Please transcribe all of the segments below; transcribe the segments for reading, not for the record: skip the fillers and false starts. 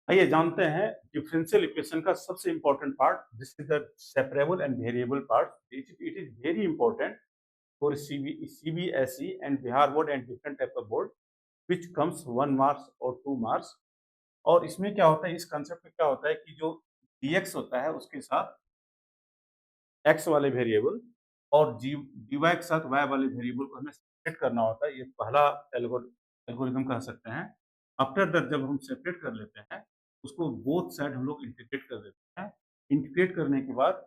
आइए जानते हैं डिफरेंशियल इक्वेशन का सबसे important part. This is the separable and variable part. It is very important for CBSE and Bihar board and different type of board which comes 1 marks और 2 marks. और इसमें क्या होता है, इस कंसेप्ट में क्या होता है कि जो dx होता है उसके साथ x वाले वेरिएबल और dy के साथ y वाले वेरिएबल को हमें सेपरेट करना होता है। ये पहला एल्गोरिथम कह सकते हैं। आफ्टर दैट जब हम सेपरेट कर लेते हैं उसको बोथ साइड हम लोग इंटीग्रेट कर देते हैं। इंटीग्रेट करने के बाद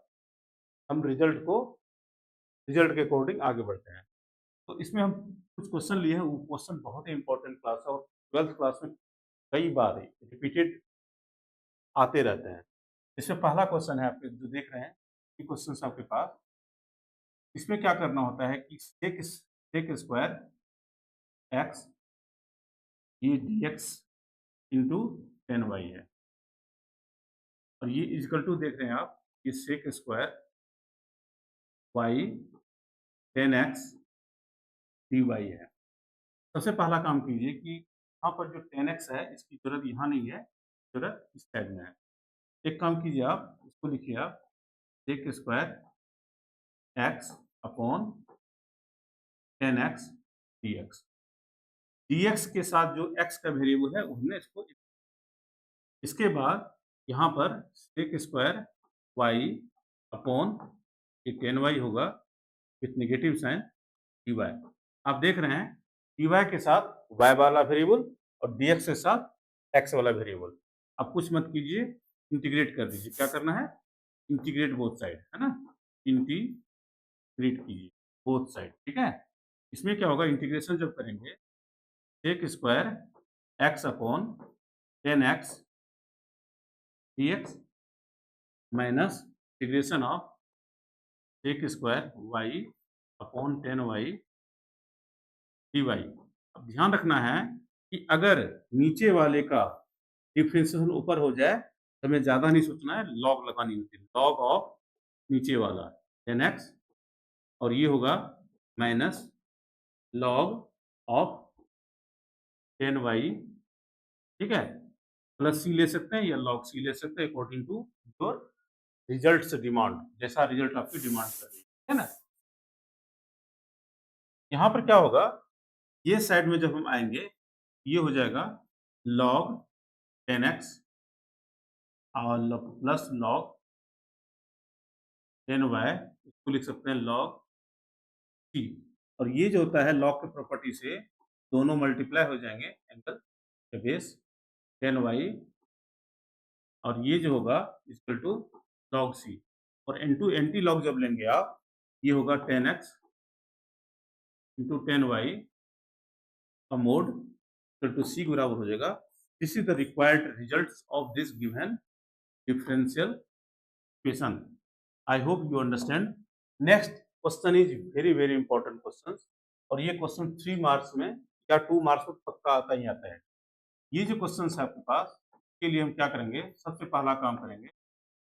हम रिजल्ट के अकॉर्डिंग आगे बढ़ते हैं। तो इसमें हम कुछ क्वेश्चन लिए हैं, वो क्वेश्चन बहुत ही इंपॉर्टेंट क्लास है और 12th क्लास में कई बार रिपीटेड आते रहते हैं। इसमें पहला क्वेश्चन है आपके जो देख रहे हैं, ये क्वेश्चन आपके पास। इसमें क्या करना होता है कि सेक स्क्वायर एक्स, ये dx इंटू 10y है और ये इक्वल टू देख रहे हैं आप, ये सेक स्क्वायर वाई 10x dy है। सबसे पहला काम कीजिए कि यहाँ पर जो 10x है इसकी जरूरत यहाँ नहीं है, जरूरत इस साइड में है। एक काम कीजिए, आप इसको लिखिए, आप sec square x upon 10x dx। dx के साथ जो x का वेरिएबल है हमने इसको, इसके बाद यहाँ पर सेक स्क्वायर वाई अपॉन ये 10y होगा विथ नेगेटिव साइन dy। आप देख रहे हैं dy के साथ y वाला वेरिएबल और dx के साथ x वाला वेरिएबल। आप कुछ मत कीजिए, इंटीग्रेट कर दीजिए। क्या करना है? इंटीग्रेट बोथ साइड, है ना? इंटीग्रेट कीजिए बोथ साइड, ठीक है? इसमें क्या होगा, इंटीग्रेशन जब करेंगे sec square x upon 10x dx minus integration of sec square y upon 10y dy। अब ध्यान रखना है कि अगर नीचे वाले का डिफरेंशिएशन ऊपर हो जाए तो हमें ज्यादा नहीं सोचना है, लॉग लगानी होती है। लॉग ऑफ नीचे वाला 10x और ये होगा माइनस लॉग ऑफ 10y, ठीक है? प्लस सी ले सकते हैं या लॉग सी ले सकते हैं अकॉर्डिंग टू योर रिजल्ट से डिमांड, जैसा रिजल्ट आपकी डिमांड कर रही है ना? यहाँ पर क्या होगा, ये साइड में जब हम आएंगे ये हो जाएगा log 10x और प्लस log 10y, इसको लिख सकते हैं log c। और ये जो होता है log के प्रॉपर्टी से दोनों मल्टीप्लाई हो जाएंगे एंगल के बेस 10y और ये जो होगा इक्वल टू log c। और इनटू एंटी लॉग जब लेंगे आप, ये होगा 10x इंटू 10y का मोड इक्वल टू c बराबर हो जाएगा। This is the required results of this given differential equation। I hope you understand। Next question is very very important questions और ये क्वेश्चन 3 मार्क्स में या 2 मार्क्स में पक्का आता ही आता है। ये जो क्वेश्चन है आपके पास, के लिए हम क्या करेंगे, सबसे पहला काम करेंगे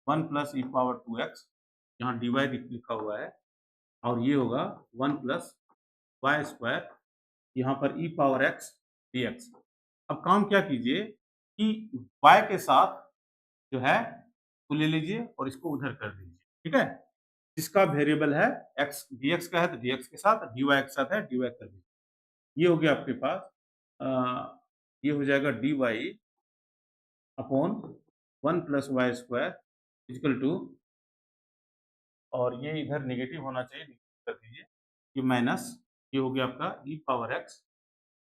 1 प्लस ई पावर 2x, यहाँ dy लिखा हुआ है और ये होगा 1 प्लस वाई स्क्वायर, यहाँ पर ई पावर x dx। अब काम क्या कीजिए कि y के साथ जो है तो ले लीजिए और इसको उधर कर दीजिए, ठीक है? जिसका वेरिएबल है x dx का है तो dx के साथ, dy के साथ है dy कर दीजिए। ये हो गया आपके पास ये हो जाएगा dy upon 1 plus y square equal to, और ये इधर नेगेटिव होना चाहिए, कर दीजिए। ये माइनस, ये हो गया आपका e power x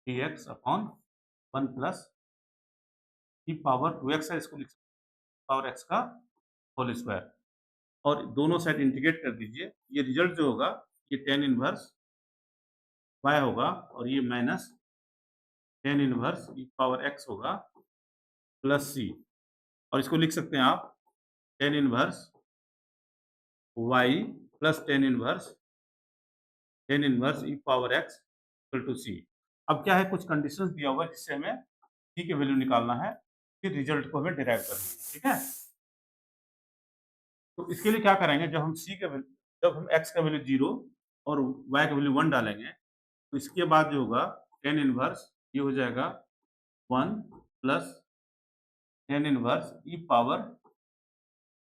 dx upon 1 plus e power 2x है, इसको लिख पावर x का होल स्क्वायर और दोनों साइड इंटीग्रेट कर दीजिए। ये रिजल्ट जो होगा ये tan इनवर्स y होगा और ये minus tan inverse e power x होगा प्लस c, और इसको लिख सकते हैं आप tan inverse y plus tan inverse e power x equal to c। अब क्या है, कुछ कंडीशंस दिया हुआ है जिससे हमें c की वैल्यू निकालना है, फिर रिजल्ट को हमें डिराइव करना है, ठीक है? तो इसके लिए क्या करेंगे, जब हम x का वैल्यू 0 और y का वैल्यू 1 डालेंगे तो इसके बाद जो होगा tan इनवर्स ये हो जाएगा 1 plus tan inverse e power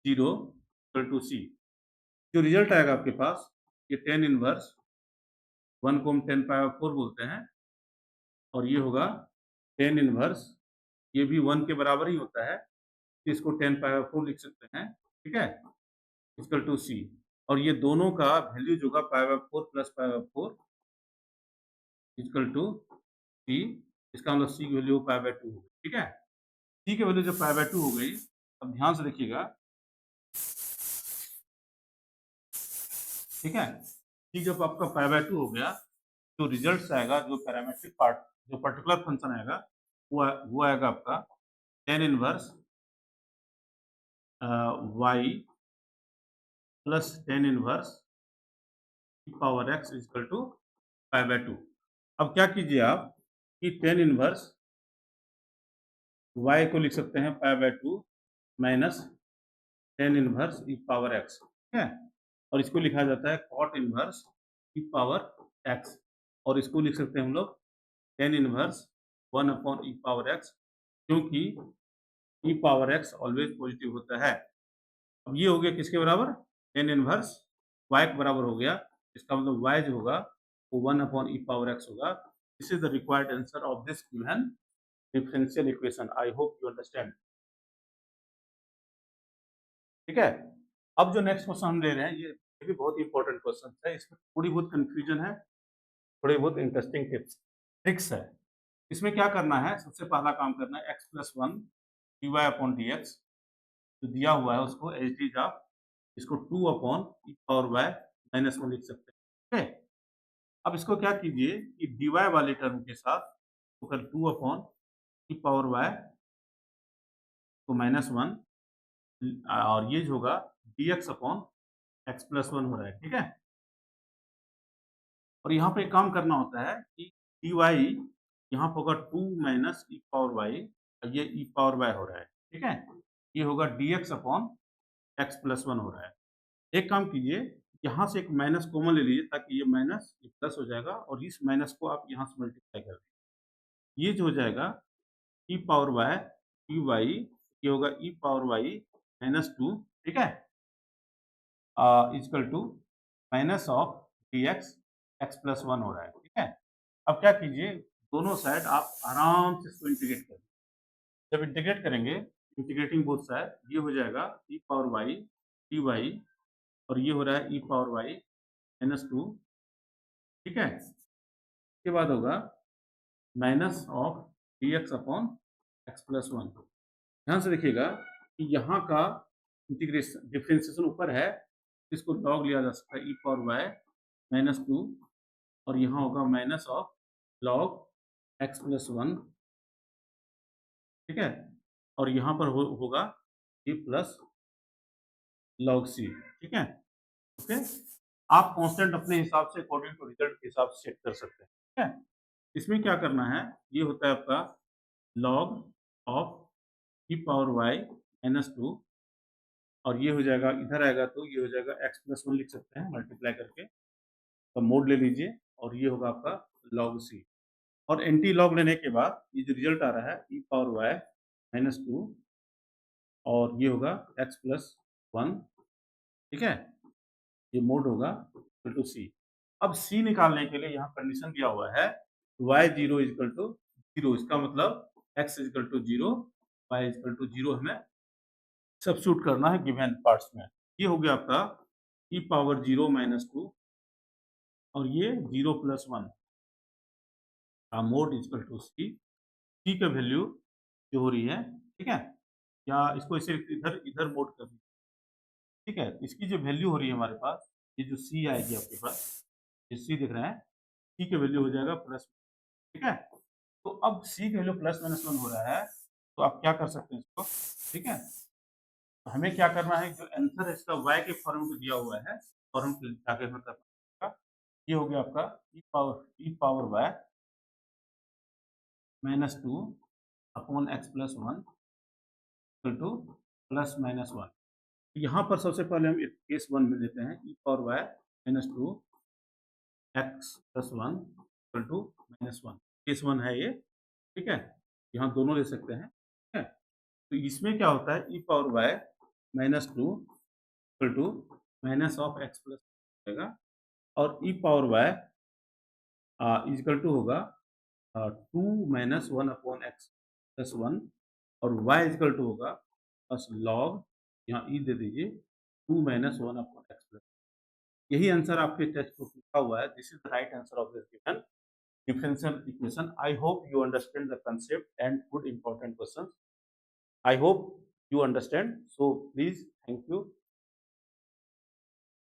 0 equal to C. जो रिजल्ट आएगा आपके पास, ये टेन इनवर्स 1 को हम 10 पावर 4 बोलते हैं, और ये होगा टेन इनवर्स, ये भी 1 के बराबर ही होता है, तो इसको 10 पावर 4 लिख सकते हैं, ठीक है, इक्वल टू सी। और ये दोनों का वैल्यू जो होगा power 4 plus power 4 equal to C. इसका मतलब सी की वैल्यू पावर 2 होगी, ठीक है। सी की वैल्यू जब पावर 2 हो गई, अब ध्यान से देखिएगा, ठीक है। सी जब आपका पावर 2 हो गया, जो रिजल्ट आएगा, जो पैरामीट्रिक पार्ट, जो पर्टिकुलर फंक्शन आएगा, वो आएगा आपका tan inverse y plus tan inverse power x equal to pi by 2। अब क्या कीजिए आप कि टेन इनवर्स वाई को लिख सकते हैं pi by 2 minus tan inverse e power x, ठीक है। और इसको लिखा जाता है cot inverse e power x, और इसको लिख सकते हैं हम लोग tan inverse 1 upon e power x, क्योंकि e power x always positive होता है। अब ये हो गया किसके बराबर, टेन इनवर्स वाई के बराबर हो गया। इसका मतलब वाई जो होगा वो 1 अपॉन ई पावर एक्स होगा। This is the required answer of this given differential equation. I hope you understand, ठीक है। अब जो नेक्स्ट क्वेश्चन हम ले रहे हैं, ये भी बहुत इंपॉर्टेंट क्वेश्चन है। इसमें थोड़ी बहुत कंफ्यूजन है, थोड़ी बहुत इंटरेस्टिंग टिप्स ट्रिक्स है। इसमें क्या करना है, सबसे पहला काम करना है x plus one d y upon d x जो दिया हुआ है उसको एच डी आप इसको 2 upon e power y minus 1 लिख सकते हैं, ठीक है। अब इसको क्या कीजिए कि डी वाई वाले टर्म के साथ तो कल 2 अपॉन ई पावर वाई तो माइनस 1, और ये जो होगा D x upon x plus 1 हो रहा है, ठीक है। और यहाँ पे एक काम करना होता है कि डी वाई यहाँ पर होगा 2 माइनस ई पावर वाई, ये ई पावर वाई हो रहा है, ठीक है। ये होगा D x upon x plus 1 हो रहा है। एक काम कीजिए, यहाँ से एक माइनस कॉमन ले लीजिए ताकि ये माइनस ये प्लस हो जाएगा, और इस माइनस को आप यहाँ से मल्टीप्लाई कर दें। ये जो हो जाएगा e power y e y, ये होगा ई पावर वाई माइनस 2, ठीक है, equal to minus of d x x plus 1 हो रहा है, ठीक है। अब क्या कीजिए, दोनों साइड आप आराम से इसको इंटीग्रेट करें। जब इंटीग्रेट करेंगे, इंटीग्रेटिंग बोथ साइड, ये हो जाएगा e power Y D Y, और ये हो रहा है ई पावर वाई माइनस 2, ठीक है। इसके बाद होगा minus of d x upon x plus 1। ध्यान से देखिएगा कि यहाँ का इंटीग्रेशन डिफरेंशिएशन ऊपर है, इसको लॉग लिया जा सकता है ई पावर वाई माइनस 2, और यहाँ होगा minus of log x plus 1, ठीक है। और यहाँ पर होगा ए प्लस लॉग सी, ठीक है, ओके। आप कांस्टेंट अपने हिसाब से अकॉर्डिंग टू रिजल्ट के हिसाब से सेट कर सकते हैं, ठीक है। इसमें क्या करना है, ये होता है आपका log of e power y minus 2, और ये हो जाएगा, इधर आएगा तो ये हो जाएगा एक्स प्लस 1 लिख सकते हैं मल्टीप्लाई करके, तो मोड ले लीजिए, और ये होगा आपका लॉग सी। और एंटी लॉग लेने के बाद ये जो रिजल्ट आ रहा है ई पावर वाई माइनस 2, और ये होगा एक्स प्लस 1, ठीक है, ये मोड होगा इक्वल टू सी। अब सी निकालने के लिए यहाँ कंडीशन दिया हुआ है y 0 इक्वल टू 0, इसका मतलब x equal to 0, y equal to 0 हमें सब्स्टिट्यूट करना है गिवन पार्ट्स में। ये हो गया आपका ई पावर 0 माइनस 2, और ये 0 प्लस 1 का मोड इक्वल टू सी का वैल्यू जो हो रही है, ठीक है, या इसको इसे इधर इधर मोड कर दीजिए, ठीक है। इसकी जो वैल्यू हो रही है हमारे पास, ये जो सी आएगी आपके पास, ये सी दिख रहा है, सी का वैल्यू हो जाएगा प्लस, ठीक है। तो अब सी का वैल्यू प्लस माइनस 1 हो रहा है, तो आप क्या कर सकते हैं इसको, ठीक है। तो हमें क्या करना है, जो आंसर है इसका y के फॉर्म में दिया हुआ है, फॉर्म पे जाके हमें करना है। ये हो गया आपका e power y minus 2 upon x plus 1 equal to plus minus 1। यहाँ पर सबसे पहले हम केस 1 में लेते हैं e power y minus 2 x plus 1 equal to minus 1, case 1 है ये, ठीक है। यहाँ दोनों ले सकते हैं, ठीक है। तो इसमें क्या होता है, e power y minus two equal to minus of x plus रहेगा, और e power y equal to होगा 2 माइनस 1 अपॉन एक्स प्लस 1, और y इक्वल टू होगा बस लॉग, यहाँ ई दे दीजिए 2 माइनस 1 अपॉन एक्स प्लस। यही आंसर आपके टेक्स्ट बुक में लिखा हुआ है। This is the right answer of this given differential equation. I hope you understand the concept and good important questions. I hope you understand. So please, thank you.